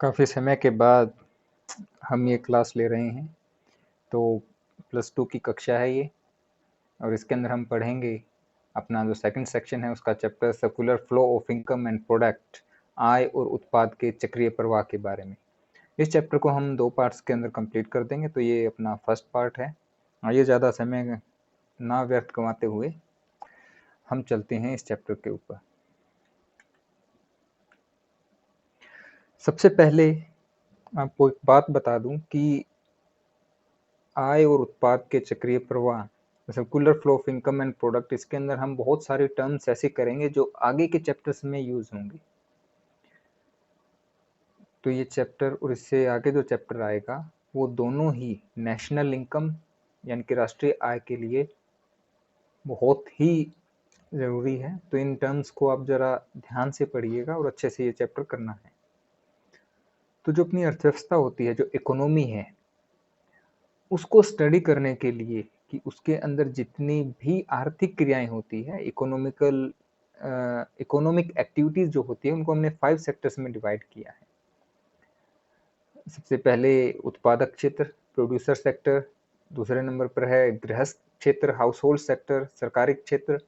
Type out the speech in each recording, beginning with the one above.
काफ़ी समय के बाद हम ये क्लास ले रहे हैं। तो +2 की कक्षा है ये, और इसके अंदर हम पढ़ेंगे अपना जो सेकंड सेक्शन है उसका chapter circular flow of income and product, आय और उत्पाद के चक्रीय प्रवाह के बारे में। इस चैप्टर को हम 2 पार्ट्स के अंदर कंप्लीट कर देंगे। तो ये अपना फर्स्ट पार्ट है। आइए ज़्यादा समय ना व्यर्थ गंवाते हुए हम चलते हैं इस चैप्टर के ऊपर। सबसे पहले आपको एक बात बता दूं कि आय और उत्पाद के चक्रीय प्रवाह, circular flow of income and product, इसके अंदर हम बहुत सारे टर्म्स ऐसे करेंगे जो आगे के चैप्टर्स में यूज होंगे। तो ये चैप्टर और इससे आगे जो चैप्टर आएगा वो दोनों ही नेशनल इनकम यानी कि राष्ट्रीय आय के लिए बहुत ही ज़रूरी है। तो इन टर्म्स को आप ज़रा ध्यान से पढ़िएगा और अच्छे से ये चैप्टर करना है। तो जो अपनी अर्थव्यवस्था होती है, जो इकोनॉमी है, उसको स्टडी करने के लिए कि उसके अंदर जितनी भी आर्थिक क्रियाएं होती है, इकोनॉमिक एक्टिविटीज जो होती है, उनको हमने 5 सेक्टर्स में डिवाइड किया है। सबसे पहले उत्पादक क्षेत्र, प्रोड्यूसर सेक्टर। दूसरे नंबर पर है गृहस्थ क्षेत्र, हाउस होल्ड सेक्टर, सरकारी क्षेत्र,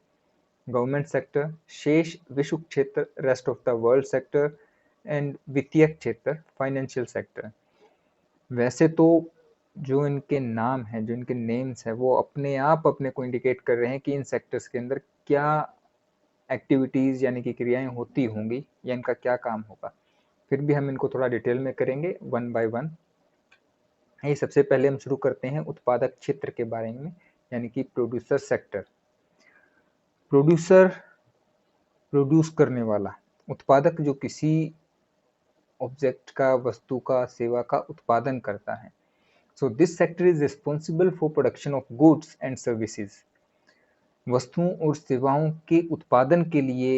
गवर्नमेंट सेक्टर, शेष विश्व क्षेत्र, rest of the world sector, and वित्तीय क्षेत्र, फाइनेंशियल सेक्टर। वैसे तो जो इनके नाम हैं, जो इनके नेम्स हैं, वो अपने आप अपने को इंडिकेट कर रहे हैं कि इन सेक्टर्स के अंदर क्या एक्टिविटीज़ यानी कि क्रियाएं होती होंगी या इनका क्या काम होगा। फिर भी हम इनको थोड़ा डिटेल में करेंगे वन बाय वन। ये सबसे पहले हम शुरू करते हैं उत्पादक क्षेत्र के बारे में, यानी कि प्रोड्यूसर सेक्टर। प्रोड्यूसर, प्रोड्यूस करने वाला। उत्पादक जो किसी ऑब्जेक्ट का, वस्तु का, सेवा का उत्पादन करता है। So this sector is responsible for production of goods and services. वस्तुओं और सेवाओं के उत्पादन के लिए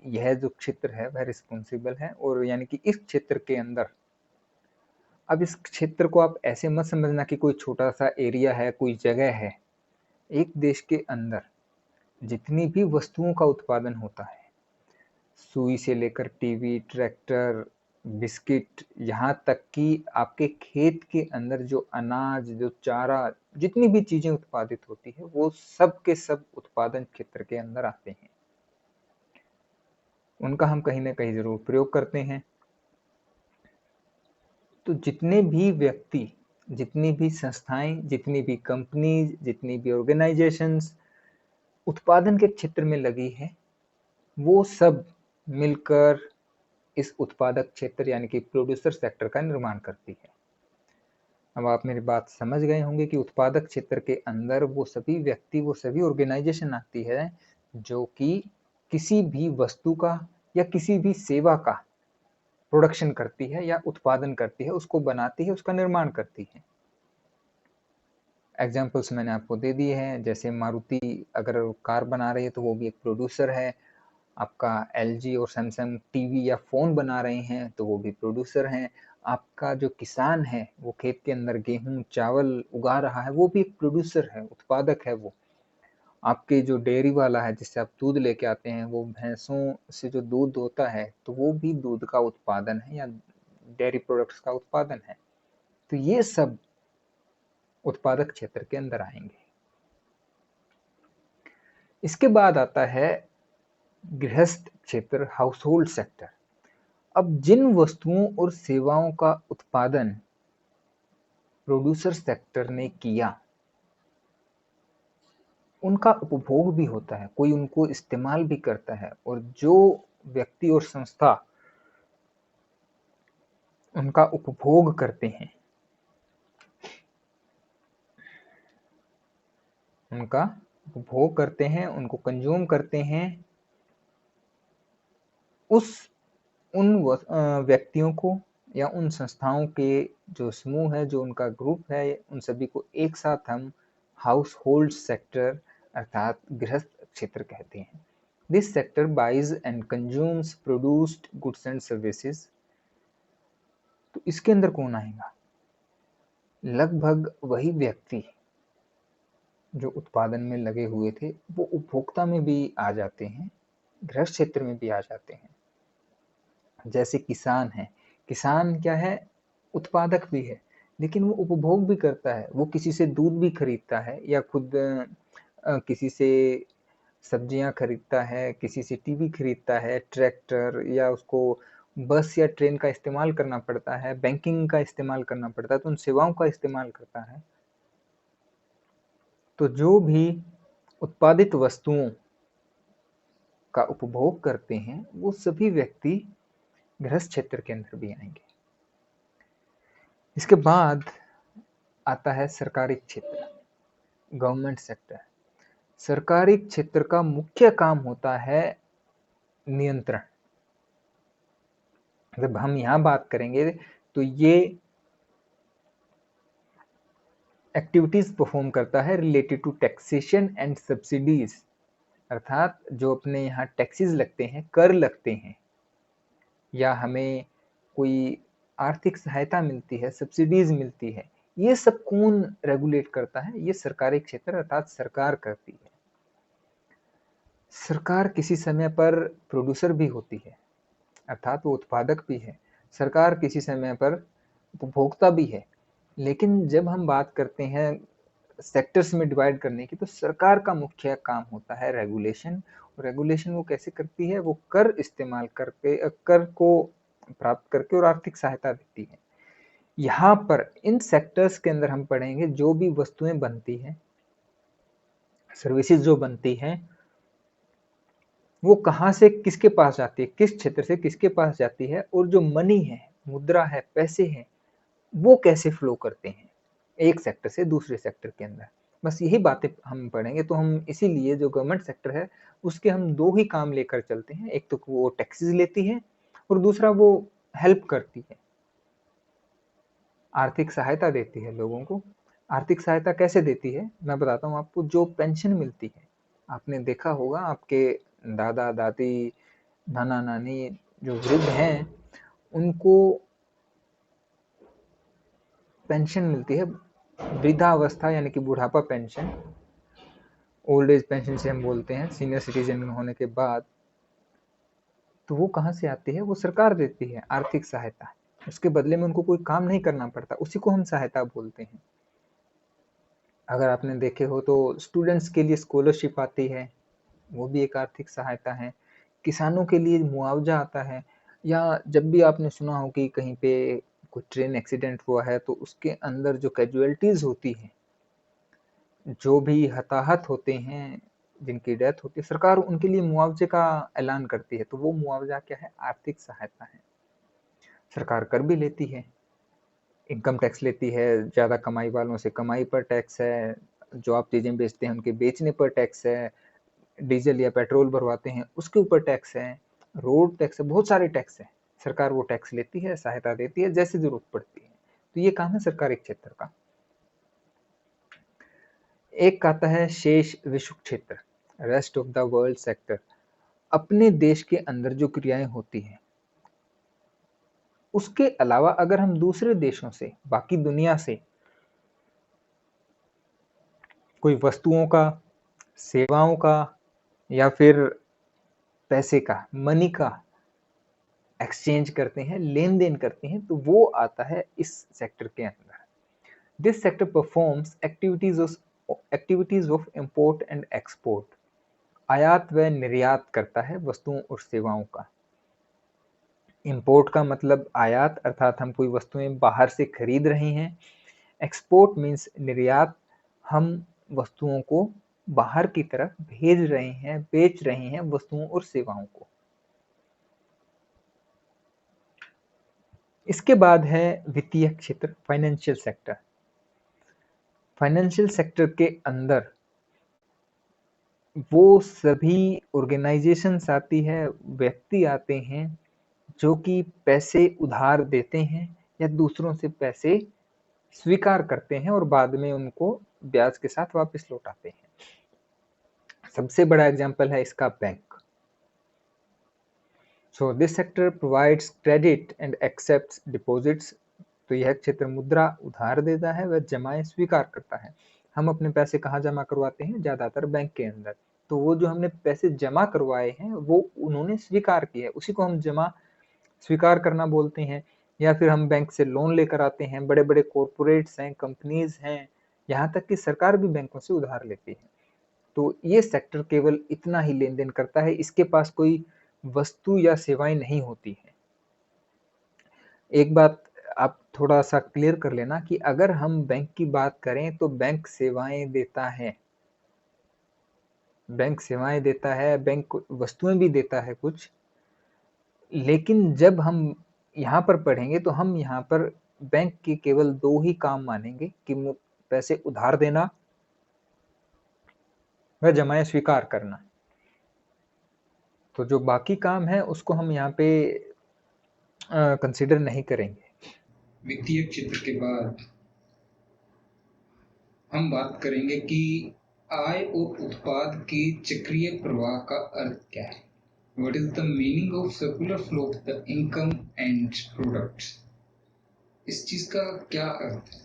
यह जो क्षेत्र है वह रिस्पॉन्सिबल है। और यानी कि इस क्षेत्र के अंदर, अब इस क्षेत्र को आप ऐसे मत समझना कि कोई छोटा सा एरिया है, कोई जगह है। एक देश के अंदर जितनी भी वस्तुओं का उत्पादन होता है, सुई से लेकर टीवी, ट्रैक्टर, बिस्किट, यहाँ तक कि आपके खेत के अंदर जो अनाज, जो चारा, जितनी भी चीजें उत्पादित होती है, वो सब के सब उत्पादन क्षेत्र के अंदर आते हैं। उनका हम कहीं ना कहीं जरूर प्रयोग करते हैं। तो जितने भी व्यक्ति, जितनी भी संस्थाएं, जितनी भी कंपनीज, जितनी भी ऑर्गेनाइजेशंस उत्पादन के क्षेत्र में लगी है, वो सब मिलकर इस उत्पादक क्षेत्र यानी कि प्रोड्यूसर सेक्टर का निर्माण करती है। अब आप मेरी बात समझ गए होंगे कि उत्पादक क्षेत्र के अंदर वो सभी व्यक्ति, वो सभी ऑर्गेनाइजेशन आती है जो कि किसी भी वस्तु का या किसी भी सेवा का प्रोडक्शन करती है या उत्पादन करती है, उसको बनाती है, उसका निर्माण करती है। एग्जाम्पल्स मैंने आपको दे दिए हैं। जैसे मारुति अगर कार बना रही है तो वो भी एक प्रोड्यूसर है। आपका एलजी और सैमसंग टीवी या फोन बना रहे हैं तो वो भी प्रोड्यूसर हैं। आपका जो किसान है वो खेत के अंदर गेहूं चावल उगा रहा है, वो भी एक प्रोड्यूसर है, उत्पादक है वो। आपके जो डेयरी वाला है जिससे आप दूध लेके आते हैं, वो भैंसों से जो दूध होता है तो वो भी दूध का उत्पादन है या डेयरी प्रोडक्ट्स का उत्पादन है। तो ये सब उत्पादक क्षेत्र के अंदर आएंगे। इसके बाद आता है गृहस्थ क्षेत्र, हाउस होल्ड सेक्टर। अब जिन वस्तुओं और सेवाओं का उत्पादन प्रोड्यूसर सेक्टर ने किया, उनका उपभोग भी होता है, कोई उनको इस्तेमाल भी करता है, और जो व्यक्ति और संस्था उनका उपभोग करते हैं, उनका उपभोग करते हैं, उनको कंज्यूम करते हैं, उन व्यक्तियों को या उन संस्थाओं के जो समूह है, जो उनका ग्रुप है, उन सभी को एक साथ हम हाउस होल्ड सेक्टर अर्थात गृहस्थ क्षेत्र कहते हैं। This sector buys and consumes produced goods and services. तो इसके अंदर कौन आएगा? लगभग वही व्यक्ति जो उत्पादन में लगे हुए थे वो उपभोक्ता में भी आ जाते हैं, गृहस्थ क्षेत्र में भी आ जाते हैं। जैसे किसान है, किसान क्या है? उत्पादक भी है, लेकिन वो उपभोग भी करता है। वो किसी से दूध भी खरीदता है या खुद किसी से सब्जियां खरीदता है, किसी से टीवी खरीदता है, ट्रैक्टर, या उसको बस या ट्रेन का इस्तेमाल करना पड़ता है, बैंकिंग का इस्तेमाल करना पड़ता है, तो उन सेवाओं का इस्तेमाल करता है। तो जो भी उत्पादित वस्तुओं का उपभोग करते हैं वो सभी व्यक्ति गृहस्थ क्षेत्र के अंदर भी आएंगे। इसके बाद आता है सरकारी क्षेत्र, गवर्नमेंट सेक्टर। सरकारी क्षेत्र का मुख्य काम होता है नियंत्रण। जब हम यहाँ बात करेंगे तो ये एक्टिविटीज परफॉर्म करता है related to taxation and subsidies, अर्थात जो अपने यहाँ टैक्सेस लगते हैं, कर लगते हैं, या हमें कोई आर्थिक सहायता मिलती है, सब्सिडीज मिलती है, ये सब कौन रेगुलेट करता है? ये सरकारी क्षेत्र अर्थात सरकार करती है। सरकार किसी समय पर प्रोड्यूसर भी होती है, अर्थात वो उत्पादक भी है। सरकार किसी समय पर उपभोक्ता भी है। लेकिन जब हम बात करते हैं सेक्टर्स में डिवाइड करने की, तो सरकार का मुख्य काम होता है रेगुलेशन। रेगुलेशन वो कैसे करती है? वो कर इस्तेमाल करके, कर को प्राप्त करके, और आर्थिक सहायता देती है। यहाँ पर इन सेक्टर्स के अंदर हम पढ़ेंगे जो भी वस्तुएं बनती हैं, सर्विसेज जो बनती हैं, वो कहाँ से किसके पास जाती है, किस क्षेत्र से किसके पास जाती है, और जो मनी है, मुद्रा है, पैसे हैं, वो कैसे फ्लो करते हैं एक सेक्टर से दूसरे सेक्टर के अंदर। बस यही बातें हम पढ़ेंगे। तो हम इसीलिए जो गवर्नमेंट सेक्टर है उसके हम दो ही काम लेकर चलते हैं, एक तो वो टैक्सेस लेती है और दूसरा वो हेल्प करती है, आर्थिक सहायता देती है लोगों को। आर्थिक सहायता कैसे देती है मैं बताता हूँ आपको। जो पेंशन मिलती है, आपने देखा होगा आपके दादा दादी, नाना नानी जो वृद्ध हैं, उनको पेंशन मिलती है, वृद्धावस्था यानी कि बुढ़ापा पेंशन, ओल्ड एज पेंशन से हम बोलते हैं, सीनियर सिटीजन होने के बाद। तो वो कहाँ से आती है? वो सरकार देती है, आर्थिक सहायता। उसके बदले में उनको कोई काम नहीं करना पड़ता, उसी को हम सहायता बोलते हैं। अगर आपने देखे हो तो स्टूडेंट्स के लिए स्कॉलरशिप आती है, वो भी एक आर्थिक सहायता है। किसानों के लिए मुआवजा आता है, या जब भी आपने सुना हो कि कहीं पे कोई ट्रेन एक्सीडेंट हुआ है तो उसके अंदर जो कैजुअलिटीज होती हैं, जो भी हताहत होते हैं, जिनकी डेथ होती है, सरकार उनके लिए मुआवजे का ऐलान करती है। तो वो मुआवजा क्या है? आर्थिक सहायता है। सरकार कर भी लेती है, इनकम टैक्स लेती है, ज़्यादा कमाई वालों से कमाई पर टैक्स है, जो आप चीज़ें बेचते हैं उनके बेचने पर टैक्स है, डीजल या पेट्रोल भरवाते हैं उसके ऊपर टैक्स है, रोड टैक्स है, बहुत सारे टैक्स है। सरकार वो टैक्स लेती है, सहायता देती है जैसे जरूरत पड़ती है। तो ये काम है सरकारी क्षेत्र का। एक आता है शेष विश्व क्षेत्र, rest of the world sector. अपने देश के अंदर जो क्रियाएं होती हैं, उसके अलावा अगर हम दूसरे देशों से, बाकी दुनिया से कोई वस्तुओं का, सेवाओं का, या फिर पैसे का, मनी का एक्सचेंज करते हैं, लेन देन करते हैं, तो वो आता है इस सेक्टर के अंदर। This sector performs activities of import and export. आयात व निर्यात करता है वस्तुओं और सेवाओं का। इंपोर्ट का मतलब आयात, अर्थात हम कोई वस्तुएं बाहर से खरीद रहे हैं। एक्सपोर्ट मीन्स निर्यात, हम वस्तुओं को बाहर की तरफ भेज रहे हैं, बेच रहे हैं वस्तुओं और सेवाओं को। इसके बाद है वित्तीय क्षेत्र, फाइनेंशियल सेक्टर। फाइनेंशियल सेक्टर के अंदर वो सभी ऑर्गेनाइजेशंस आती है, व्यक्ति आते हैं जो कि पैसे उधार देते हैं या दूसरों से पैसे स्वीकार करते हैं और बाद में उनको ब्याज के साथ वापस लौटाते हैं। सबसे बड़ा एग्जाम्पल है इसका bank. So this sector provides credit and accepts deposits. तो यह क्षेत्र मुद्रा उधार देता है व जमाएं स्वीकार करता है। हम अपने पैसे कहाँ जमा करवाते हैं? ज़्यादातर बैंक के अंदर। तो वो जो हमने पैसे जमा करवाए हैं वो उन्होंने स्वीकार किए हैं, उसी को हम जमा स्वीकार करना बोलते हैं। या फिर हम बैंक से लोन लेकर आते हैं, बड़े बड़े कॉरपोरेट्स हैं, कंपनीज हैं, यहाँ तक कि सरकार भी बैंकों से उधार लेती है। तो ये सेक्टर केवल इतना ही लेन देन करता है, इसके पास कोई वस्तु या सेवाएं नहीं होती हैं। एक बात आप थोड़ा सा क्लियर कर लेना कि अगर हम बैंक की बात करें तो बैंक सेवाएं देता है, बैंक सेवाएं देता है, बैंक वस्तुएं भी देता है कुछ। लेकिन जब हम यहाँ पर पढ़ेंगे तो हम यहाँ पर बैंक के केवल दो ही काम मानेंगे कि पैसे उधार देना व जमाएं स्वीकार करना। तो जो बाकी काम है उसको हम यहाँ पे कंसिडर नहीं करेंगे। वित्तीय क्षेत्र के बाद हम बात करेंगे कि आय और उत्पाद के चक्रीय प्रवाह का अर्थ क्या है। What is the meaning of circular flow of the income and products? इस चीज का क्या अर्थ है?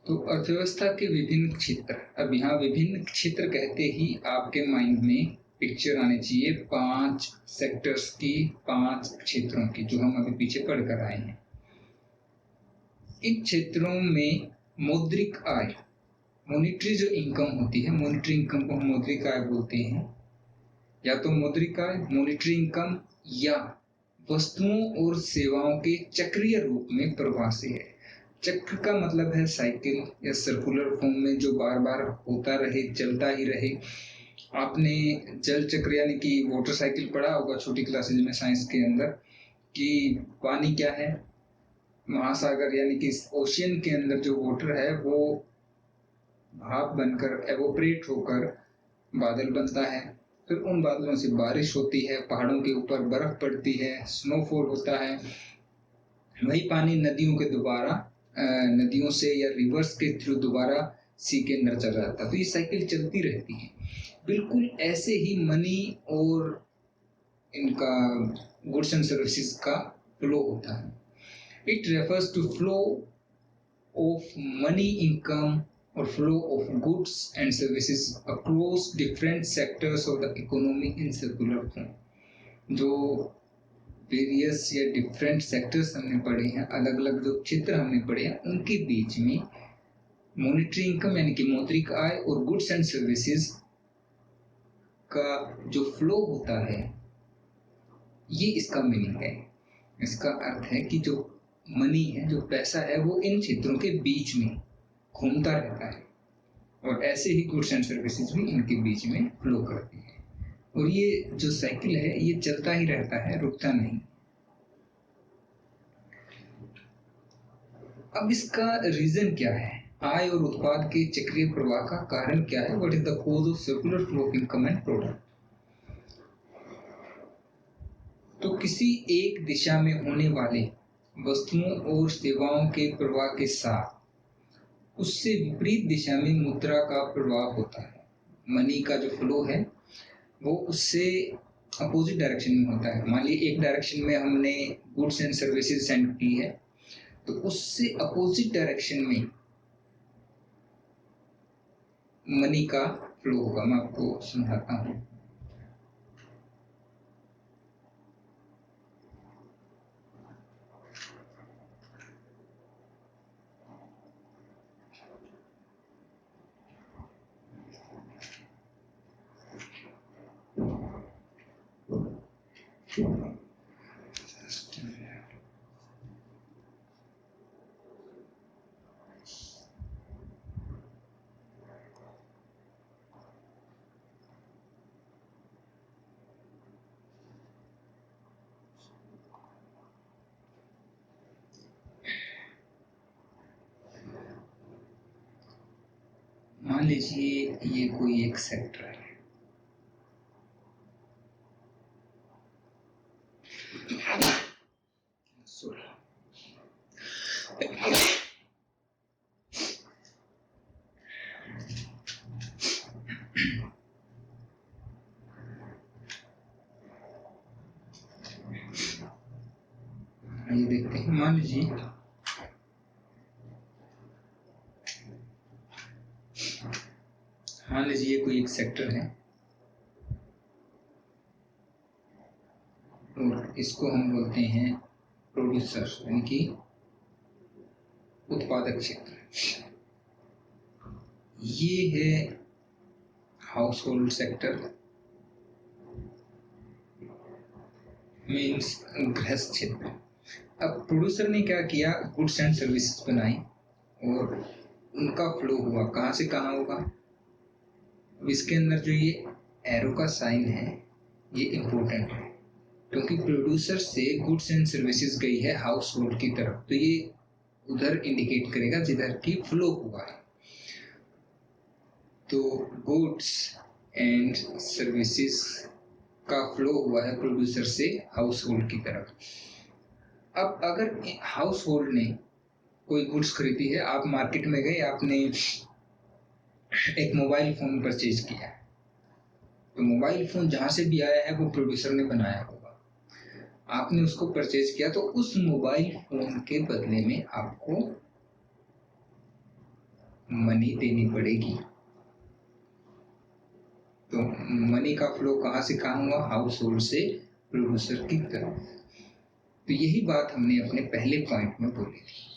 तो अर्थव्यवस्था के विभिन्न क्षेत्र, अब यहाँ विभिन्न क्षेत्र कहते ही आपके माइंड में पिक्चर आने चाहिए 5 सेक्टर्स की, 5 क्षेत्रों की, जो हम अभी पीछे पढ़ कर आए हैं। इन क्षेत्रों में मौद्रिक आय, मॉनिटरी जो इनकम होती है, मॉनिटरी इनकम को हम मौद्रिक आय बोलते हैं। या तो मौद्रिक आय, मॉनिटरी इनकम, या वस्तुओं और सेवाओं के चक्रीय रूप में प्रवाह से है। चक्र का मतलब है साइकिल या सर्कुलर फॉर्म में जो बार बार होता रहे, चलता ही रहे। आपने जल चक्र यानी कि वाटर साइकिल पढ़ा होगा छोटी क्लासेज में साइंस के अंदर, कि पानी क्या है, महासागर यानी कि ओशियन के अंदर जो वाटर है वो भाप बनकर एवोपरेट होकर बादल बनता है, फिर उन बादलों से बारिश होती है, पहाड़ों के ऊपर बर्फ पड़ती है, स्नोफॉल होता है। वही पानी नदियों के दोबारा नदियों से या रिवर्स के थ्रू दोबारा सी के अंदर चला जाता है। तो ये साइकिल चलती रहती है। बिल्कुल ऐसे ही मनी और इनका गुड्स एंड सर्विसेज का फ्लो होता है। It refers to flow of money income or flow of goods and services across different sectors of the economy in circular form। जो वेरियस या डिफरेंट सेक्टर्स हमने पढ़े हैं, अलग अलग जो क्षेत्र हमने पढ़े हैं, उनके बीच में मॉनिटरी इनकम यानी कि मौद्रिक आय और गुड्स एंड सर्विसेज का जो फ्लो होता है, ये इसका मीनिंग है। इसका अर्थ है कि जो मनी है, जो पैसा है, वो इन क्षेत्रों के बीच में घूमता रहता है, और ऐसे ही गुड्स एंड सर्विसेज भी इनके बीच में फ्लो करती है। और ये जो साइकिल है ये चलता ही रहता है, रुकता नहीं। अब इसका रीजन क्या है? आय और उत्पाद के चक्रीय प्रवाह का कारण क्या है? What is the cause of circular flow of income and product? तो किसी एक दिशा में होने वाले वस्तुओं और सेवाओं के प्रवाह के साथ उससे विपरीत दिशा में मुद्रा का प्रवाह होता है। मनी का जो फ्लो है वो उससे अपोजिट डायरेक्शन में होता है। मान लीजिए एक डायरेक्शन में हमने गुड्स एंड सर्विसेज सेंड की है, तो उससे अपोजिट डायरेक्शन में मनी का फ्लो होगा। मैं आपको समझाता हूँ। मान लीजिए ये कोई एक सेक्टर है, मान लीजिए कोई एक सेक्टर है और इसको हम बोलते हैं प्रोड्यूसर, यानी कि उत्पादक क्षेत्र। ये है हाउस होल्ड सेक्टर, मीन्स गृहस्थ क्षेत्र। अब प्रोड्यूसर ने क्या किया, गुड्स एंड सर्विसेज बनाई और उनका फ्लो हुआ, कहाँ से कहाँ होगा। इसके अंदर जो ये एरो का साइन है ये इम्पोर्टेंट है, क्योंकि प्रोड्यूसर से गुड्स एंड सर्विसेज गई है हाउस होल्ड की तरफ, तो ये उधर इंडिकेट करेगा जिधर की फ्लो हुआ है। तो गुड्स एंड सर्विसेज का फ्लो हुआ है प्रोड्यूसर से हाउस होल्ड की तरफ। अब अगर हाउस होल्ड ने कोई गुड्स खरीदी है, आप मार्केट में गए, आपने एक मोबाइल फोन परचेज किया, तो मोबाइल फोन जहां से भी आया है वो प्रोड्यूसर ने बनाया होगा, आपने उसको परचेज किया, तो उस मोबाइल फोन के बदले में आपको मनी देनी पड़ेगी। तो मनी का फ्लो कहाँ से कहाँ हुआ, हाउस होल्ड से प्रोड्यूसर की तरफ। तो यही बात हमने अपने पहले पॉइंट में बोली थी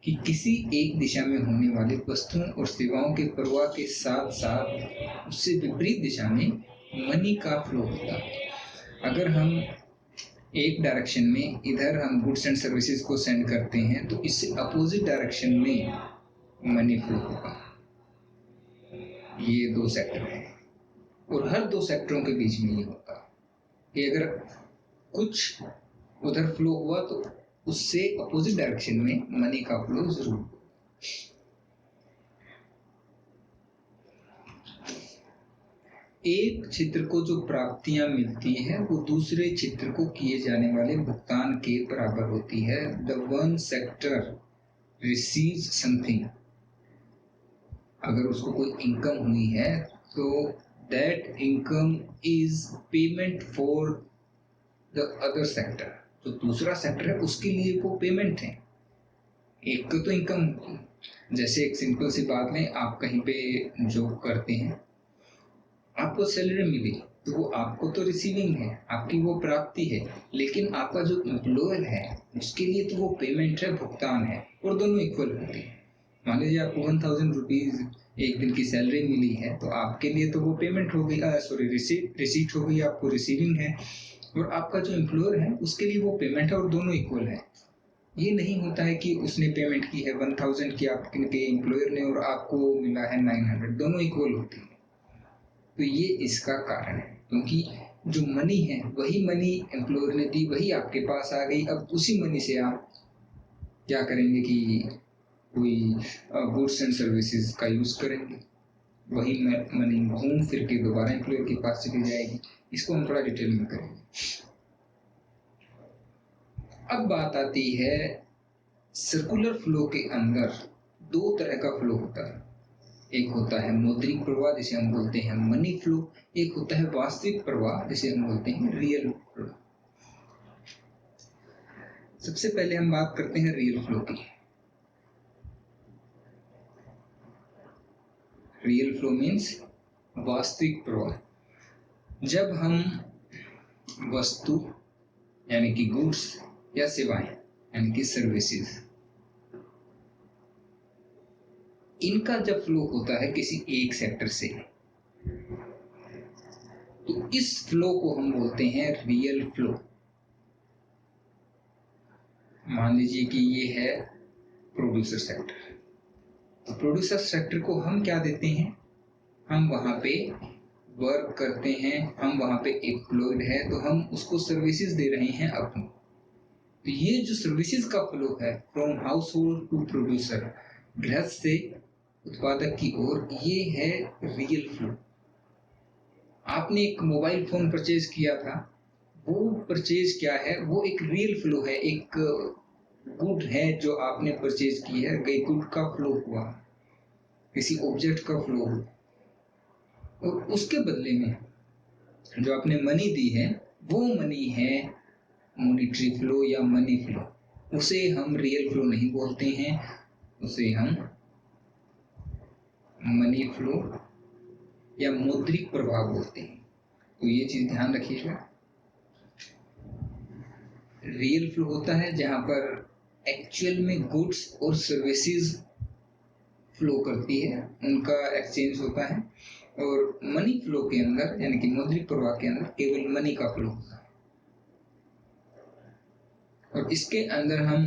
कि किसी एक दिशा में होने वाले वस्तुओं और सेवाओं के प्रवाह के साथ साथ उससे विपरीत दिशा में मनी का फ्लो होता है। अगर हम एक डायरेक्शन में इधर हम गुड्स एंड सर्विसेज को सेंड करते हैं, तो इससे अपोजिट डायरेक्शन में मनी फ्लो होगा। ये दो सेक्टर हैं और हर दो सेक्टरों के बीच में ये होता है कि अगर कुछ उधर फ्लो हुआ तो उससे अपोजिट डायरेक्शन में मनी का फ्लो जरूर। एक क्षेत्र को जो प्राप्तियां मिलती हैं वो दूसरे क्षेत्र को किए जाने वाले भुगतान के बराबर होती है। The one sector receives something, अगर उसको कोई इनकम हुई है तो that income is payment for the other sector, जो दूसरा सेक्टर है उसके लिए वो पेमेंट है। एक को तो इनकम, जैसे एक सिंपल सी बात में, आप कहीं पे जॉब करते हैं, आपको सैलरी मिली तो वो आपको तो रिसीविंग है, आपकी वो प्राप्ति है, लेकिन आपका जो एम्प्लॉयर है उसके लिए तो वो पेमेंट है, भुगतान है, और दोनों इक्वल होते हैं। मान लीजिए आपको 1000 रुपीज एक दिन की सैलरी मिली है, तो आपके लिए तो वो पेमेंट हो गई, सॉरी रिसीट हो गई, आपको रिसीविंग है, और आपका जो एम्प्लॉयर है उसके लिए वो पेमेंट है, और दोनों इक्वल है। ये नहीं होता है कि उसने पेमेंट की है 1000 की आपके एम्प्लॉयर ने और आपको मिला है 900, दोनों इक्वल होती है। तो ये इसका कारण है, क्योंकि जो मनी है वही मनी एम्प्लॉयर ने दी, वही आपके पास आ गई। अब उसी मनी से आप क्या करेंगे कि कोई गुड्स एंड सर्विसेज का यूज करेंगे, वही मनी घूम फिर के दोबारा एम्प्लॉयर के पास चली जाएगी। इसको हम थोड़ा डिटेल में करेंगे। अब बात आती है सर्कुलर फ्लो के अंदर दो तरह का फ्लो होता है। एक होता है मौद्रिक प्रवाह जिसे हम बोलते हैं मनी फ्लो, एक होता है वास्तविक प्रवाह जिसे हम बोलते हैं रियल फ्लो। सबसे पहले हम बात करते हैं रियल फ्लो की। रियल फ्लो मीन्स वास्तविक प्रवाह। जब हम वस्तु यानी कि गुड्स या सेवाएं यानी कि सर्विसेज, इनका जब फ्लो होता है किसी एक सेक्टर से, तो इस फ्लो को हम बोलते हैं रियल फ्लो। मान लीजिए कि ये है प्रोड्यूसर सेक्टर, तो प्रोड्यूसर सेक्टर को हम क्या देते हैं, हम वहां पे वर्क करते हैं, हम वहां पे एम्प्लॉयड है, तो हम उसको सर्विसेज दे रहे हैं अपनी। तो ये जो सर्विसेज का फ्लो है from household to producer, गृहस्थ से उत्पादक की ओर, ये है रियल फ्लो। आपने एक मोबाइल फोन परचेज किया था, वो परचेज क्या है, वो एक रियल फ्लो है, एक गुड है जो आपने परचेज की है, गई गुड का फ्लो हुआ, किसी ऑब्जेक्ट का फ्लो हुआ, और उसके बदले में जो आपने मनी दी है वो मनी है मॉनिटरी फ्लो या मनी फ्लो। उसे हम रियल फ्लो नहीं बोलते हैं, उसे हम मनी फ्लो या मौद्रिक प्रवाह बोलते हैं। तो ये चीज ध्यान रखिएगा। रियल फ्लो होता है जहां पर एक्चुअल में गुड्स और सर्विसेज फ्लो करती है, उनका एक्सचेंज होता है, और मनी फ्लो के अंदर यानी कि मौद्रिक प्रवाह के अंदर केवल मनी का फ्लो होता है। और इसके अंदर हम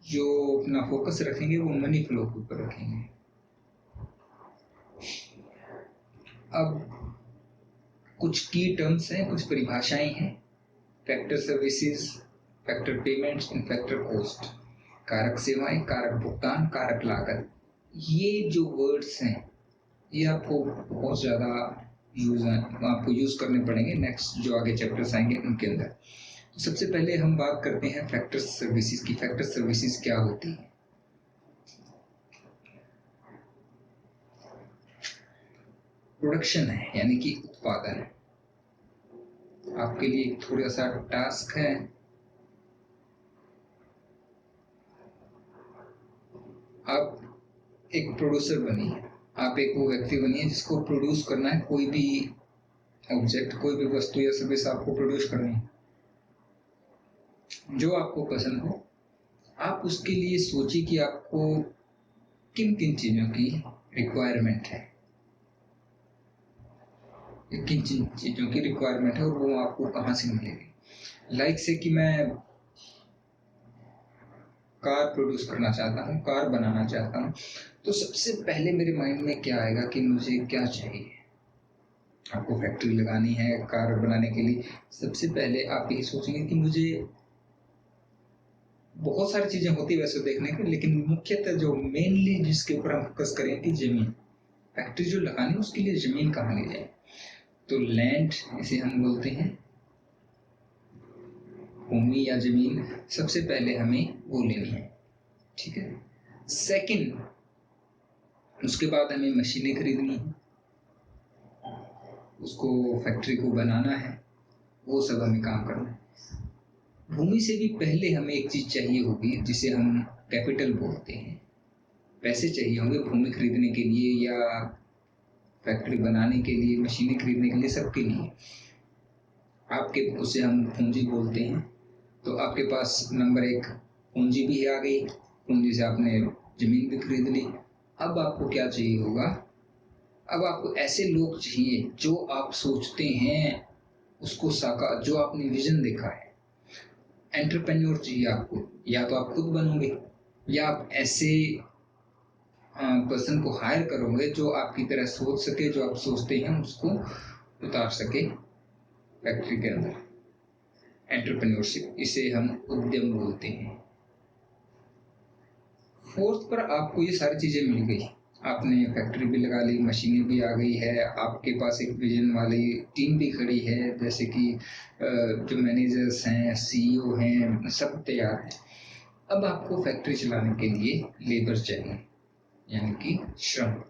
जो अपना फोकस रखेंगे वो मनी फ्लो के ऊपर रखेंगे। अब कुछ की टर्म्स हैं, कुछ परिभाषाएं हैं। Factor services, factor payments and factor cost. कारक सेवाएं, कारक भुगतान, कारक लागत। ये जो वर्ड्स हैं ये आपको बहुत ज़्यादा आपको यूज करने पड़ेंगे नेक्स्ट जो आगे चैप्टर्स आएंगे उनके अंदर। तो सबसे पहले हम बात करते हैं फैक्टर सर्विसेज की। फैक्टर सर्विसेज क्या होती है? प्रोडक्शन है यानी कि उत्पादन है। आपके लिए थोड़ा सा टास्क है, आप एक प्रोड्यूसर बनिए, आप एक वो व्यक्ति बनिए जिसको प्रोड्यूस करना है, कोई भी ऑब्जेक्ट, कोई भी वस्तु या सर्विस आपको प्रोड्यूस करनी है जो आपको पसंद हो। आप उसके लिए सोचिए कि आपको किन किन चीजों की रिक्वायरमेंट है, किन चीजों की रिक्वायरमेंट है और वो आपको कहाँ से मिलेगी। लाइक से कि मैं कार प्रोड्यूस करना चाहता हूँ, कार बनाना चाहता हूँ, तो सबसे पहले मेरे माइंड में क्या आएगा कि मुझे क्या चाहिए। आपको फैक्ट्री लगानी है कार बनाने के लिए, सबसे पहले आप यही सोचेंगे कि मुझे, बहुत सारी चीजें होती है वैसे देखने की, लेकिन मुख्यतः जो मेनली जिसके ऊपर हम फोकस करें कि जमीन, फैक्ट्री जो लगानी है उसके लिए जमीन कहाँ ली जाए। तो लैंड इसे हम बोलते हैं, भूमि या जमीन सबसे पहले हमें वो लेनी है, ठीक है। सेकंड, उसके बाद हमें मशीनें खरीदनी है, उसको फैक्ट्री को बनाना है, वो सब हमें काम करना है। भूमि से भी पहले हमें एक चीज चाहिए होगी जिसे हम कैपिटल बोलते हैं। पैसे चाहिए होंगे भूमि खरीदने के लिए या फैक्ट्री बनाने के लिए, मशीनें खरीदने के लिए, सबके लिए। आपके, उसे हम पूंजी बोलते हैं। तो आपके पास नंबर एक पूंजी भी आ गई, पूंजी से आपने जमीन भी खरीद ली। अब आपको क्या चाहिए होगा? अब आपको ऐसे लोग चाहिए जो आप सोचते हैं उसको साकार, जो आपने विजन देखा है। एंटरप्रेन्योर चाहिए आपको, या तो आप खुद बनोगे या आप ऐसे पर्सन को हायर करोगे जो आपकी तरह सोच सके, जो आप सोचते हैं उसको उतार सके फैक्ट्री के अंदर। एंटरप्रेन्योरशिप, इसे हम उद्यम बोलते हैं। फोर्थ पर आपको ये सारी चीजें मिल गई, आपने फैक्ट्री भी लगा ली, मशीनें भी आ गई है, आपके पास एक विजन वाली टीम भी खड़ी है, जैसे कि जो मैनेजर्स हैं, सीईओ हैं, सब तैयार हैं। अब आपको फैक्ट्री चलाने के लिए लेबर चाहिए यानी कि श्रम।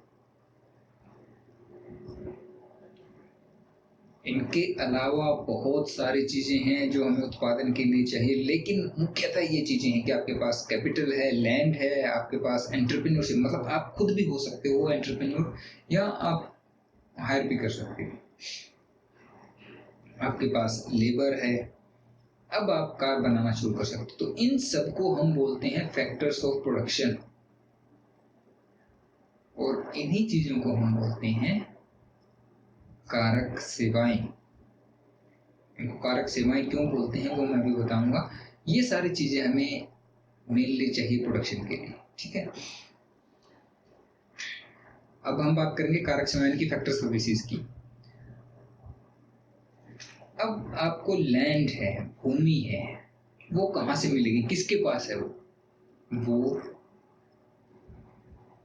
इनके अलावा बहुत सारी चीजें हैं जो हमें उत्पादन के लिए चाहिए, लेकिन मुख्यतः ये चीजें हैं कि आपके पास कैपिटल है, लैंड है, आपके पास एंटरप्रेन्योरशिप, मतलब आप खुद भी हो सकते हो एंटरप्रेन्योर, या आप हायर भी कर सकते हो। आपके पास लेबर है, अब आप कार बनाना शुरू कर सकते हो। तो इन सबको हम बोलते हैं फैक्टर्स ऑफ प्रोडक्शन, और इन्हीं चीजों को हम बोलते हैं कारक सेवाएं। इनको कारक सेवाएं क्यों बोलते हैं वो मैं भी बताऊंगा। ये सारी चीजें हमें मेनली चाहिए प्रोडक्शन के लिए, ठीक है। अब हम बात करेंगे कारक सेवाएं की, फैक्टर सर्विसेज की। अब आपको लैंड है, भूमि है, वो कहाँ से मिलेगी, किसके पास है वो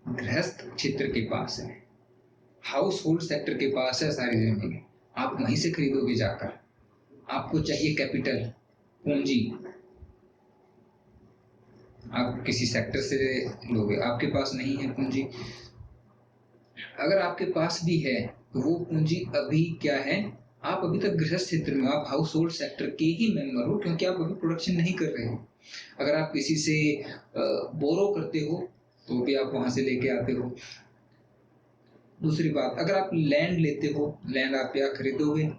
गृहस्थ क्षेत्र के पास है, हाउस होल्ड सेक्टर के पास है सारी जमीनें। आप वहीं से खरीदोगे जाकर। आपको चाहिए कैपिटल, पूंजी, आप किसी सेक्टर से लोगे, आपके पास नहीं है पूंजी। अगर आपके पास भी है तो वो पूंजी अभी क्या है, आप अभी तक गृहस्थ क्षेत्र में, आप हाउस होल्ड सेक्टर के ही मेंबर हो, क्योंकि आप अभी प्रोडक्शन नहीं कर रहे हो। अगर आप किसी से बोरो करते हो तो भी आप वहां से लेके आते हो। दूसरी बात, अगर आप लैंड लेते हो, लैंड आप या खरीदोगे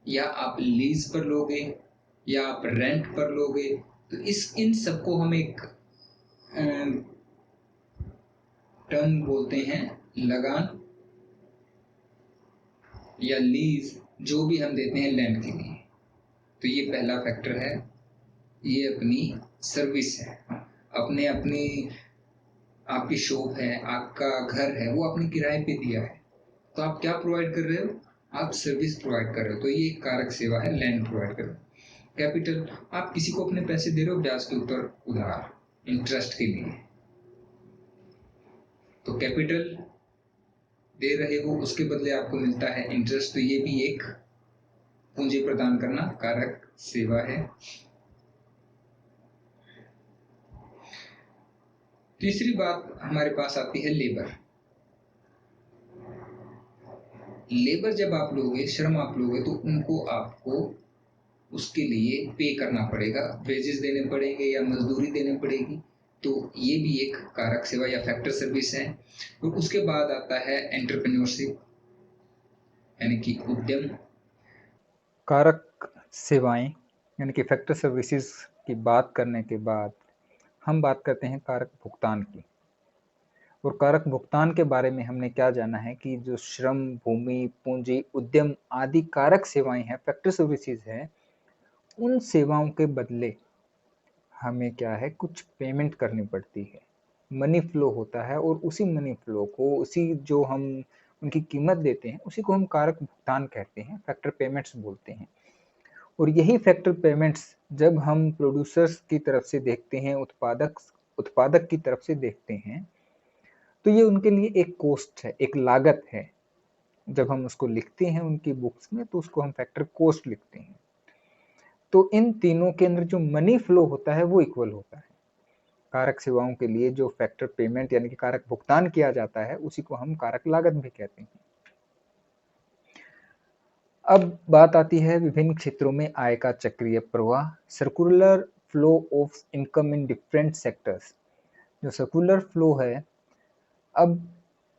या आप लीज पर लोगे या आप रेंट पर लोगे, तो इस इन सबको हम एक टर्म बोलते हैं लगान या लीज, जो भी हम देते हैं लैंड के लिए। तो ये पहला फैक्टर है, ये अपनी सर्विस है। अपने अपनी आपकी शॉप है, आपका घर है, वो आपने किराए पे दिया है, तो आप क्या प्रोवाइड कर रहे हो? आप सर्विस प्रोवाइड कर रहे हो। तो ये एक कारक सेवा है, लैंड प्रोवाइड कर रहे हो। कैपिटल, आप किसी को अपने पैसे दे रहे हो ब्याज के ऊपर उधार, इंटरेस्ट के लिए, तो कैपिटल दे रहे हो, उसके बदले आपको मिलता है इंटरेस्ट, तो ये भी एक पूंजी प्रदान करना कारक सेवा है। तीसरी बात हमारे पास आती है लेबर। लेबर जब आप लोगे, श्रम आप लोगे, तो उनको आपको उसके लिए पे करना पड़ेगा, वेजेस देने पड़ेंगे या मजदूरी देनी पड़ेगी। तो ये भी एक कारक सेवा या फैक्टर सर्विस है। और उसके बाद आता है एंटरप्रेन्योरशिप, यानी कि उद्यम। कारक सेवाएं यानी कि फैक्टर सर्विसेज की बात करने के बाद हम बात करते हैं कारक भुगतान की। और कारक भुगतान के बारे में हमने क्या जाना है कि जो श्रम, भूमि, पूंजी, उद्यम आदि कारक सेवाएं हैं, फैक्टर सर्विसेज हैं, उन सेवाओं के बदले हमें क्या है, कुछ पेमेंट करनी पड़ती है। मनी फ्लो होता है और उसी मनी फ्लो को, उसी जो हम उनकी कीमत देते हैं, उसी को हम कारक भुगतान कहते हैं, फैक्टर पेमेंट्स बोलते हैं। और यही फैक्टर पेमेंट्स जब हम प्रोड्यूसर्स की तरफ से देखते हैं, उत्पादक की तरफ से देखते हैं, तो ये उनके लिए एक कॉस्ट है, एक लागत है। जब हम उसको लिखते हैं उनकी बुक्स में, तो उसको हम फैक्टर कॉस्ट लिखते हैं। तो इन तीनों के अंदर जो मनी फ्लो होता है वो इक्वल होता है। कारक सेवाओं के लिए जो फैक्टर पेमेंट यानी कि कारक भुगतान किया जाता है, उसी को हम कारक लागत भी कहते हैं। अब बात आती है विभिन्न क्षेत्रों में आय का चक्रीय प्रवाह, circular flow of income in different sectors. जो सर्कुलर फ्लो है, अब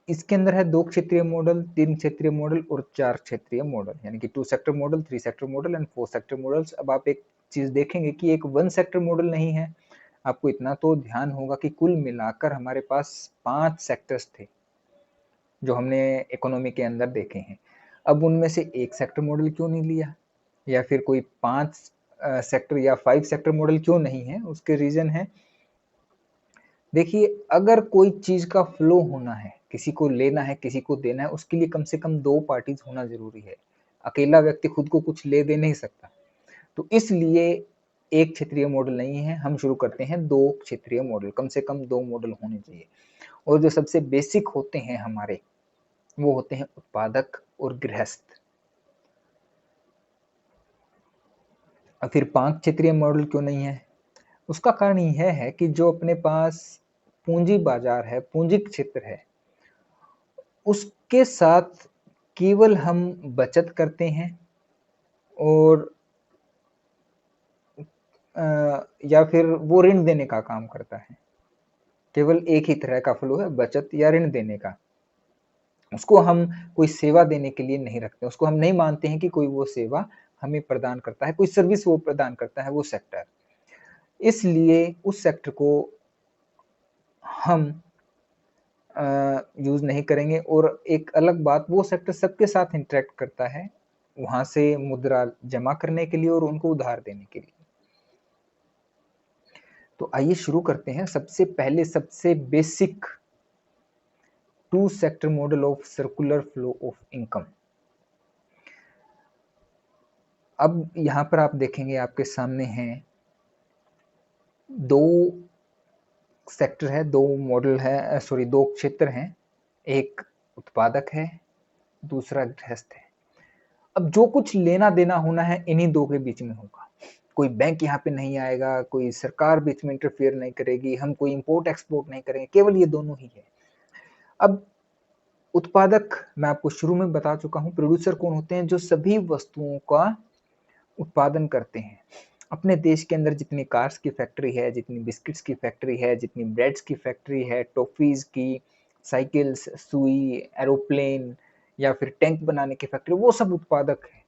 इसके अंदर है 2 क्षेत्रीय मॉडल, 3 क्षेत्रीय मॉडल और 4 क्षेत्रीय मॉडल, यानी कि 2 sector model, 3 sector model and 4 sector models. अब आप एक चीज देखेंगे कि एक 1 सेक्टर मॉडल नहीं है। आपको इतना तो ध्यान होगा कि कुल मिलाकर हमारे पास 5 सेक्टर्स थे जो हमने इकोनॉमी के अंदर देखे हैं। अब उनमें से एक सेक्टर मॉडल क्यों नहीं लिया, या फिर कोई 5 सेक्टर या 5 सेक्टर मॉडल क्यों नहीं है? उसके रीजन है, देखिए, अगर कोई चीज का फ्लो होना है, किसी को लेना है, किसी को देना है, उसके लिए कम से कम 2 पार्टीज होना जरूरी है। अकेला व्यक्ति खुद को कुछ ले दे नहीं सकता। तो इसलिए एक क्षेत्रीय मॉडल नहीं है, हम शुरू करते हैं 2 क्षेत्रीय मॉडल। कम से कम 2 मॉडल होने चाहिए। और जो सबसे बेसिक होते हैं हमारे, वो होते हैं उत्पादक और गृहस्थ। और फिर 5 क्षेत्रीय मॉडल क्यों नहीं है? उसका कारण यह है कि जो अपने पास पूंजी बाजार है, पूंजी क्षेत्र है, उसके साथ केवल हम बचत करते हैं, और या फिर वो ऋण देने का काम करता है। केवल एक ही तरह का फ्लो है, बचत या ऋण देने का। उसको हम कोई सेवा देने के लिए नहीं रखते, उसको हम नहीं मानते हैं कि कोई वो सेवा हमें प्रदान करता है, कोई सर्विस वो प्रदान करता है वो सेक्टर। इसलिए उस सेक्टर को हम यूज नहीं करेंगे। और एक अलग बात, वो सेक्टर सबके साथ इंटरेक्ट करता है, वहां से मुद्रा जमा करने के लिए और उनको उधार देने के लिए। तो आइए शुरू करते हैं सबसे पहले, सबसे basic 2 sector model of circular flow of income. अब यहां पर आप देखेंगे, आपके सामने हैं 2 सेक्टर है, 2 मॉडल है, सॉरी 2 क्षेत्र हैं। एक उत्पादक है, दूसरा गृहस्थ है। अब जो कुछ लेना देना होना है इन्हीं 2 के बीच में होगा। कोई बैंक यहाँ पे नहीं आएगा, कोई सरकार बीच में इंटरफेयर नहीं करेगी, हम कोई इंपोर्ट एक्सपोर्ट नहीं करेंगे, केवल ये दोनों ही है। अब उत्पादक, मैं आपको शुरू में बता चुका हूँ, प्रोड्यूसर कौन होते हैं? जो सभी वस्तुओं का उत्पादन करते हैं। अपने देश के अंदर जितनी कार्स की फैक्ट्री है, जितनी बिस्किट्स की फैक्ट्री है, जितनी ब्रेड्स की फैक्ट्री है, टॉफीज की, साइकिल्स, सुई, एरोप्लेन या फिर टैंक बनाने की फैक्ट्री, वो सब उत्पादक है।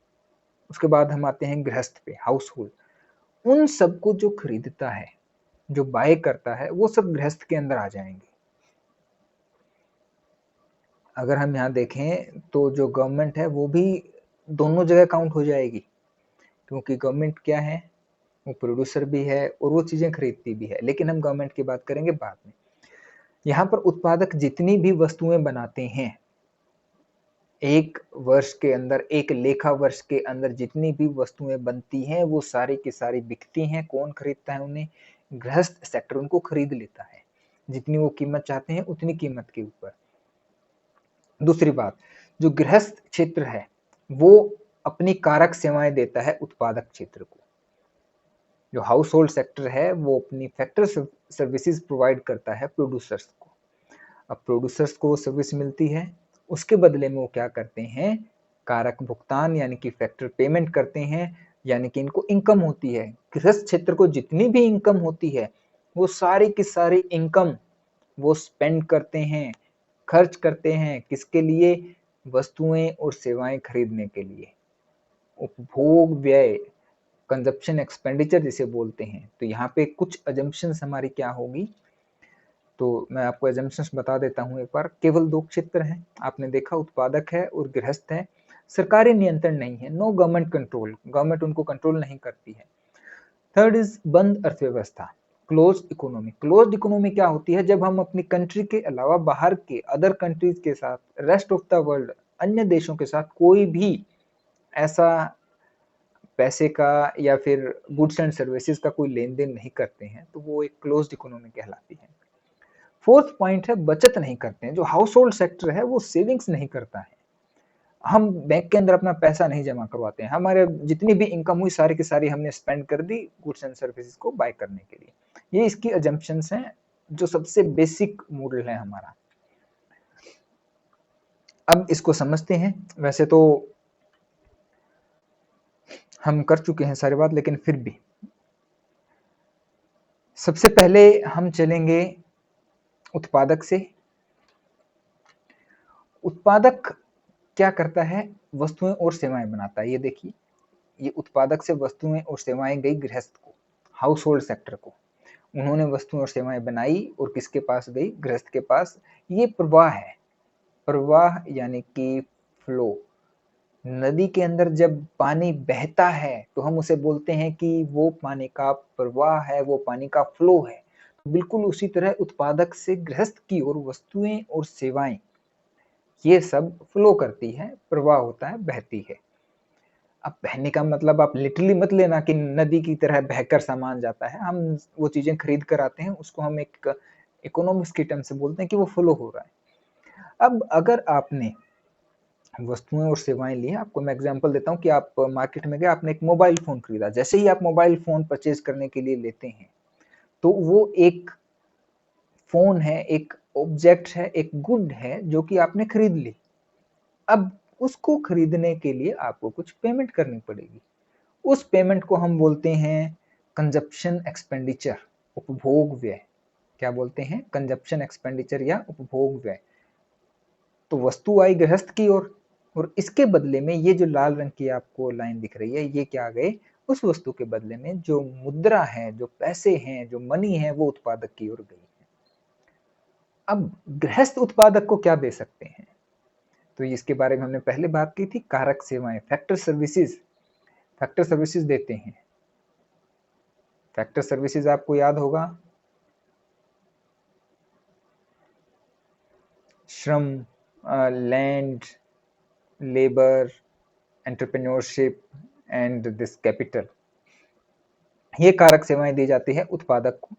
उसके बाद हम आते हैं गृहस्थ पे, हाउस होल्ड। उन सबको जो खरीदता है, जो बाय करता है, वो सब गृहस्थ के अंदर आ जाएंगे। अगर हम यहाँ देखें तो जो गवर्नमेंट है वो भी दोनों जगह काउंट हो जाएगी, क्योंकि गवर्नमेंट क्या है, वो प्रोड्यूसर भी है और वो चीजें खरीदती भी है। लेकिन हम गवर्नमेंट की बात करेंगे बाद में। यहाँ पर उत्पादक जितनी भी वस्तुएं बनाते हैं, एक वर्ष के अंदर, एक लेखा वर्ष के अंदर जितनी भी वस्तुएं बनती हैं, वो सारी की सारी बिकती हैं। कौन खरीदता है उन्हें? गृहस्थ सेक्टर उनको खरीद लेता है, जितनी वो कीमत चाहते हैं उतनी कीमत के ऊपर। दूसरी बात, जो गृहस्थ क्षेत्र है वो अपनी कारक सेवाएं देता है उत्पादक क्षेत्र को। जो हाउस होल्ड सेक्टर है वो अपनी फैक्टर सर्विसेज प्रोवाइड करता है प्रोड्यूसर्स को। अब प्रोड्यूसर्स को सर्विस मिलती है, उसके बदले में वो क्या करते हैं? कारक भुगतान यानी कि फैक्टर पेमेंट करते हैं, यानी कि इनको इनकम होती है। गृहस्थ क्षेत्र को जितनी भी इनकम होती है, वो सारी की सारी इनकम वो स्पेंड करते हैं, खर्च करते हैं। किसके लिए? वस्तुएं और सेवाएं खरीदने के लिए। उपभोग व्यय, कंजप्शन एक्सपेंडिचर जिसे बोलते हैं। तो यहाँ पे कुछ अजम्पशंस हमारी क्या होगी, तो मैं आपको एजम्पशंस बता देता हूँ एक बार। केवल दो क्षेत्र हैं, आपने देखा, उत्पादक है और गृहस्थ है। सरकारी नियंत्रण नहीं है, नो गवर्नमेंट कंट्रोल, गवर्नमेंट उनको कंट्रोल नहीं करती है। थर्ड इज बंद अर्थव्यवस्था, क्लोज इकोनॉमी। क्लोज इकोनॉमी क्या होती है? जब हम अपनी कंट्री के अलावा बाहर के अदर कंट्रीज के साथ, रेस्ट ऑफ द वर्ल्ड, अन्य देशों के साथ कोई भी ऐसा पैसे का या फिर गुड्स एंड सर्विसेज का कोई लेन देन नहीं करते हैं, तो वो एक क्लोज इकोनॉमी कहलाती है। फोर्थ पॉइंट है बचत नहीं करते हैं। जो हाउस होल्ड सेक्टर है वो सेविंग्स नहीं करता है। हम बैंक के अंदर अपना पैसा नहीं जमा करवाते हैं। हमारे जितनी भी इनकम हुई सारी की सारी हमने स्पेंड कर दी गुड्स एंड सर्विसेज को बाय करने के लिए। ये इसकी अजम्पशंस हैं, जो सबसे बेसिक मॉडल है हमारा। अब इसको समझते हैं। वैसे तो हम कर चुके हैं सारी बात, लेकिन फिर भी सबसे पहले हम चलेंगे उत्पादक से। उत्पादक क्या करता है? वस्तुएं और सेवाएं बनाता है। ये देखिए, ये उत्पादक से वस्तुएं और सेवाएं गई गृहस्थ को, हाउस होल्ड सेक्टर को। उन्होंने वस्तुएं और सेवाएं बनाई और किसके पास गई? गृहस्थ के पास। ये प्रवाह है। प्रवाह यानी कि फ्लो। नदी के अंदर जब पानी बहता है तो हम उसे बोलते हैं कि वो पानी का प्रवाह है, वो पानी का फ्लो है। बिल्कुल उसी तरह उत्पादक से गृहस्थ की ओर वस्तुएं और सेवाएं, ये सब फ्लो करती है, प्रवाह होता है, बहती है। अब बहने का मतलब आप लिटरली मत लेना कि नदी की तरह बहकर सामान जाता है। हम वो चीजें खरीद कर आते हैं, उसको हम एक इकोनॉमिक्स की टर्म से बोलते हैं कि वो फ्लो हो रहा है। अब अगर आपने वस्तुएं और सेवाएं ली, आपको मैं एग्जांपल देता हूँ कि आप मार्केट में गए, आपने एक मोबाइल फोन खरीदा। जैसे ही आप मोबाइल फोन परचेज करने के लिए लेते हैं, तो वो एक फोन है, एक ऑब्जेक्ट है, एक गुड है जो कि आपने खरीद ली। अब उसको खरीदने के लिए आपको कुछ पेमेंट करनी पड़ेगी। उस पेमेंट को हम बोलते हैं कंजप्शन एक्सपेंडिचर, उपभोग व्यय। क्या बोलते हैं? कंजप्शन एक्सपेंडिचर या उपभोग व्यय। तो वस्तु आई गृहस्थ की ओर, और इसके बदले में ये जो लाल रंग की आपको लाइन दिख रही है, ये क्या आ गए? उस वस्तु के बदले में जो मुद्रा है, जो पैसे हैं, जो मनी है, वो उत्पादक की ओर गई है। अब गृहस्थ उत्पादक को क्या दे सकते हैं? तो इसके बारे में हमने पहले बात की थी, कारक सेवाएं, फैक्टर सर्विसेज। फैक्टर सर्विसेज देते हैं। फैक्टर सर्विसेज आपको याद होगा, श्रम, land, labour, entrepreneurship and this capital. ये कारक सेवाएं दी जाती है उत्पादक को।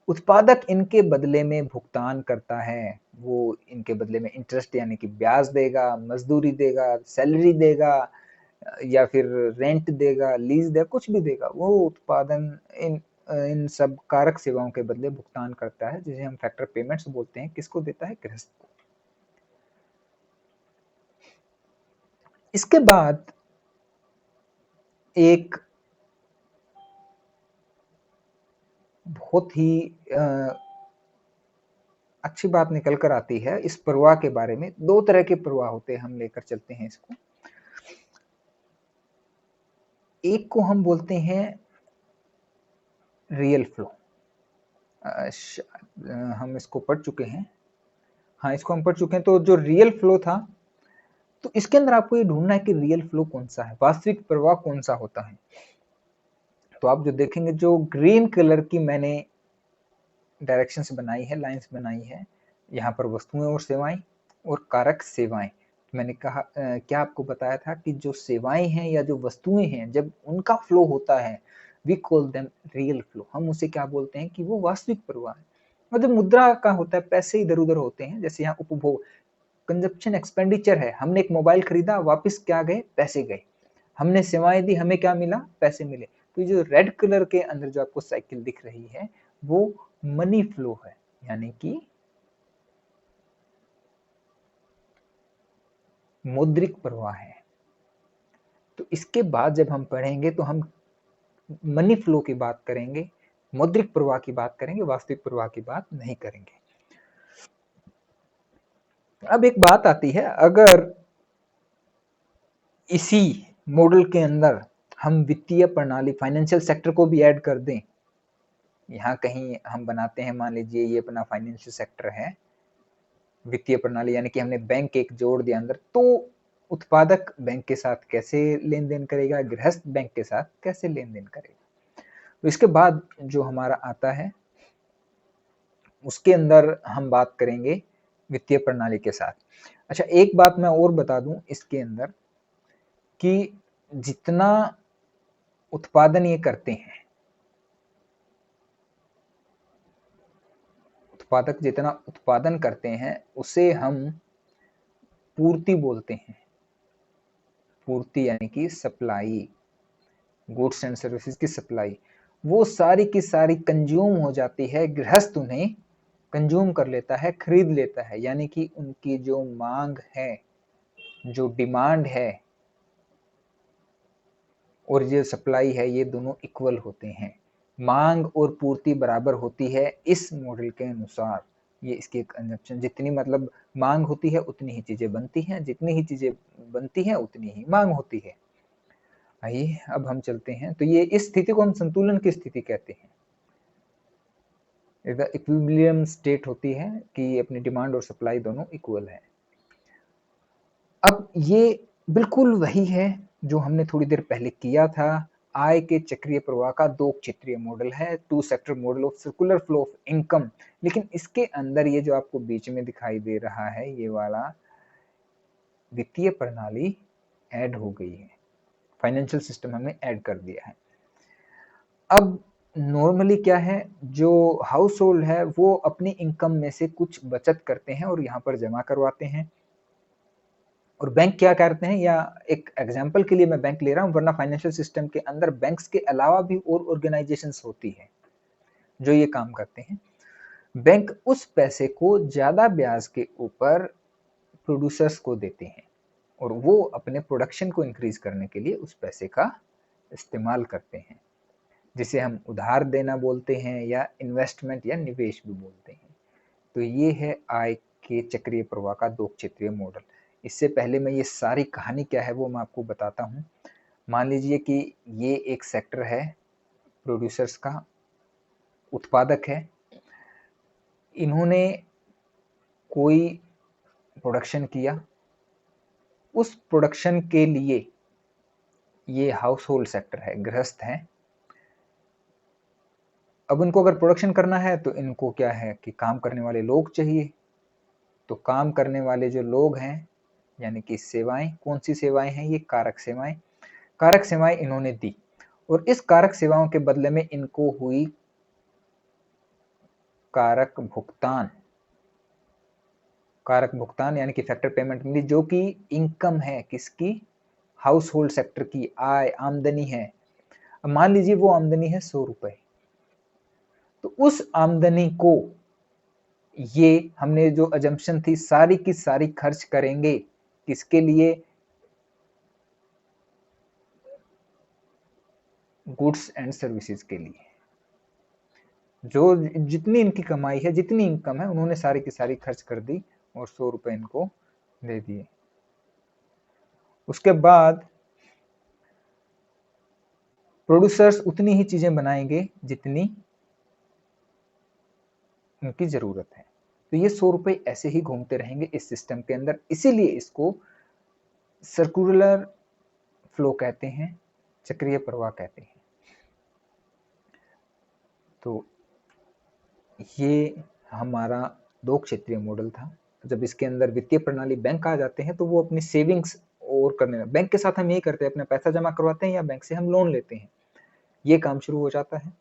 उत्पादक इनके बदले में भुगतान करता है। वो इनके बदले में इंटरेस्ट यानी कि ब्याज देगा, मजदूरी देगा, सैलरी देगा, या फिर रेंट देगा, लीज देगा, कुछ भी देगा। वो उत्पादन इन इन सब कारक सेवाओं के बदले भुगतान करता है, जिसे हम फैक्टर पेमेंट्स बोलते हैं। किसको देता है? गृहस्थ को। इसके बाद एक बहुत ही अच्छी बात निकल कर आती है इस प्रवाह के बारे में। दो तरह के प्रवाह होते हैं, हम लेकर चलते हैं इसको। एक को हम बोलते हैं रियल फ्लो। हम इसको पढ़ चुके हैं, हाँ इसको हम पढ़ चुके हैं। तो जो रियल फ्लो था, तो इसके अंदर आपको ये ढूंढना है कि रियल फ्लो कौन सा है, वास्तविक प्रवाह कौन सा होता है। तो आप जो देखेंगे, जो ग्रीन कलर की मैंने डायरेक्शंस बनाई है, लाइंस बनाई है, यहाँ पर वस्तुएं और सेवाएं और कारक सेवाएं। मैंने कहा क्या आपको बताया था कि जो सेवाएं हैं या जो वस्तुएं हैं, जब उनका फ्लो होता है, we call them real flow. हम उसे क्या बोलते हैं कि वो वास्तविक प्रवाह है। और जब मुद्रा का होता है, पैसे इधर उधर होते हैं, जैसे यहाँ उपभोग, कंजप्शन एक्सपेंडिचर है, हमने एक मोबाइल खरीदा, वापस क्या गए, पैसे गए। हमने सेवाएं दी, हमें क्या मिला, पैसे मिले। तो जो रेड कलर के अंदर जो आपको साइकिल दिख रही है, वो मनी फ्लो है, यानी कि मौद्रिक प्रवाह है। तो इसके बाद जब हम पढ़ेंगे तो हम मनी फ्लो की बात करेंगे, मौद्रिक प्रवाह की बात करेंगे, वास्तविक प्रवाह की बात नहीं करेंगे। अब एक बात आती है, अगर इसी मॉडल के अंदर हम वित्तीय प्रणाली, फाइनेंशियल सेक्टर को भी ऐड कर दें, यहाँ कहीं हम बनाते हैं, मान लीजिए ये अपना फाइनेंशियल सेक्टर है, वित्तीय प्रणाली, यानी कि हमने बैंक एक जोड़ दिया अंदर, तो उत्पादक बैंक के साथ कैसे लेन देन करेगा, गृहस्थ बैंक के साथ कैसे लेन देन करेगा। तो इसके बाद जो हमारा आता है, उसके अंदर हम बात करेंगे वित्तीय प्रणाली के साथ। अच्छा, एक बात मैं और बता दूं इसके अंदर, कि जितना उत्पादन ये करते हैं, उत्पादक जितना उत्पादन करते हैं, उसे हम पूर्ति बोलते हैं। पूर्ति यानी कि सप्लाई, गुड्स एंड सर्विसेज की सप्लाई। वो सारी की सारी कंज्यूम हो जाती है, गृहस्थ उन्हें कंज्यूम कर लेता है, खरीद लेता है। यानी कि उनकी जो मांग है, जो डिमांड है, और जो सप्लाई है, ये दोनों इक्वल होते हैं। मांग और पूर्ति बराबर होती है इस मॉडल के अनुसार। ये इसकी कंजप्शन, जितनी मतलब मांग होती है उतनी ही चीजें बनती हैं, जितनी ही चीजें बनती हैं उतनी ही मांग होती है। आइए अब हम चलते हैं। तो ये इस स्थिति को हम संतुलन की स्थिति कहते हैं। इक्विलिब्रियम स्टेट होती है कि अपनी डिमांड और सप्लाई दोनों इक्वल है। अब ये बिल्कुल वही है जो हमने थोड़ी देर पहले किया था। आय के चक्रीय प्रवाह का दो क्षेत्रीय मॉडल है, two sector model of circular flow of income. लेकिन इसके अंदर ये जो आपको बीच में दिखाई दे रहा है, ये वाला वित्तीय प्रणाली ऐड हो गई है, फाइनेंशियल सिस्टम हमने ऐड कर दिया है। अब नॉर्मली क्या है, जो हाउस होल्ड है वो अपनी इनकम में से कुछ बचत करते हैं और यहाँ पर जमा करवाते हैं। और बैंक क्या करते हैं, या एक एग्जांपल के लिए मैं बैंक ले रहा हूँ, वरना फाइनेंशियल सिस्टम के अंदर बैंक्स के अलावा भी और ऑर्गेनाइजेशंस होती है जो ये काम करते हैं। बैंक उस पैसे को ज्यादा ब्याज के ऊपर प्रोड्यूसर्स को देते हैं, और वो अपने प्रोडक्शन को इंक्रीज करने के लिए उस पैसे का इस्तेमाल करते हैं, जिसे हम उधार देना बोलते हैं या इन्वेस्टमेंट या निवेश भी बोलते हैं। तो ये है आय के चक्रीय प्रवाह का दो क्षेत्रीय मॉडल। इससे पहले मैं ये सारी कहानी क्या है वो मैं आपको बताता हूँ। मान लीजिए कि ये एक सेक्टर है प्रोड्यूसर्स का, उत्पादक है। इन्होंने कोई प्रोडक्शन किया, उस प्रोडक्शन के लिए ये हाउस होल्ड सेक्टर है, गृहस्थ है। अब इनको अगर प्रोडक्शन करना है तो इनको क्या है कि काम करने वाले लोग चाहिए। तो काम करने वाले जो लोग हैं, यानी कि सेवाएं, कौन सी सेवाएं हैं, ये कारक सेवाएं। कारक सेवाएं इन्होंने दी, और इस कारक सेवाओं के बदले में इनको हुई कारक भुगतान। कारक भुगतान यानी कि फैक्टर पेमेंट मिली, जो कि इनकम है किसकी, हाउस होल्ड सेक्टर की आय, आमदनी है। अब मान लीजिए वो आमदनी है 100 रुपए, तो उस आमदनी को ये हमने जो अजम्पशन थी सारी की सारी खर्च करेंगे किसके लिए, गुड्स एंड सर्विसेज के लिए। जो जितनी इनकी कमाई है, जितनी इनकम है, उन्होंने सारी की सारी खर्च कर दी और 100 रुपए इनको दे दिए। उसके बाद प्रोड्यूसर्स उतनी ही चीजें बनाएंगे जितनी उनकी जरूरत है। तो ये 100 रुपए ऐसे ही घूमते रहेंगे इस सिस्टम के अंदर, इसीलिए इसको सर्कुलर फ्लो कहते हैं, चक्रीय प्रवाह कहते हैं। तो ये हमारा 2 क्षेत्रीय मॉडल था। जब इसके अंदर वित्तीय प्रणाली बैंक आ जाते हैं तो वो अपनी सेविंग्स और करने में, बैंक के साथ हम यही करते हैं, अपना पैसा जमा करवाते हैं या बैंक से हम लोन लेते हैं, ये काम शुरू हो जाता है।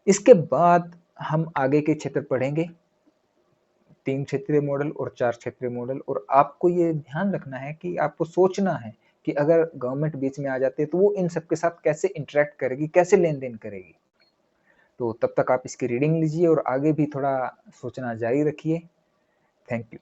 इसके बाद हम आगे के क्षेत्र पढ़ेंगे, 3 क्षेत्रीय मॉडल और 4 क्षेत्रीय मॉडल। और आपको ये ध्यान रखना है कि आपको सोचना है कि अगर गवर्नमेंट बीच में आ जाती है तो वो इन सबके साथ कैसे इंटरेक्ट करेगी, कैसे लेन देन करेगी। तो तब तक आप इसकी रीडिंग लीजिए और आगे भी थोड़ा सोचना जारी रखिए। Thank you.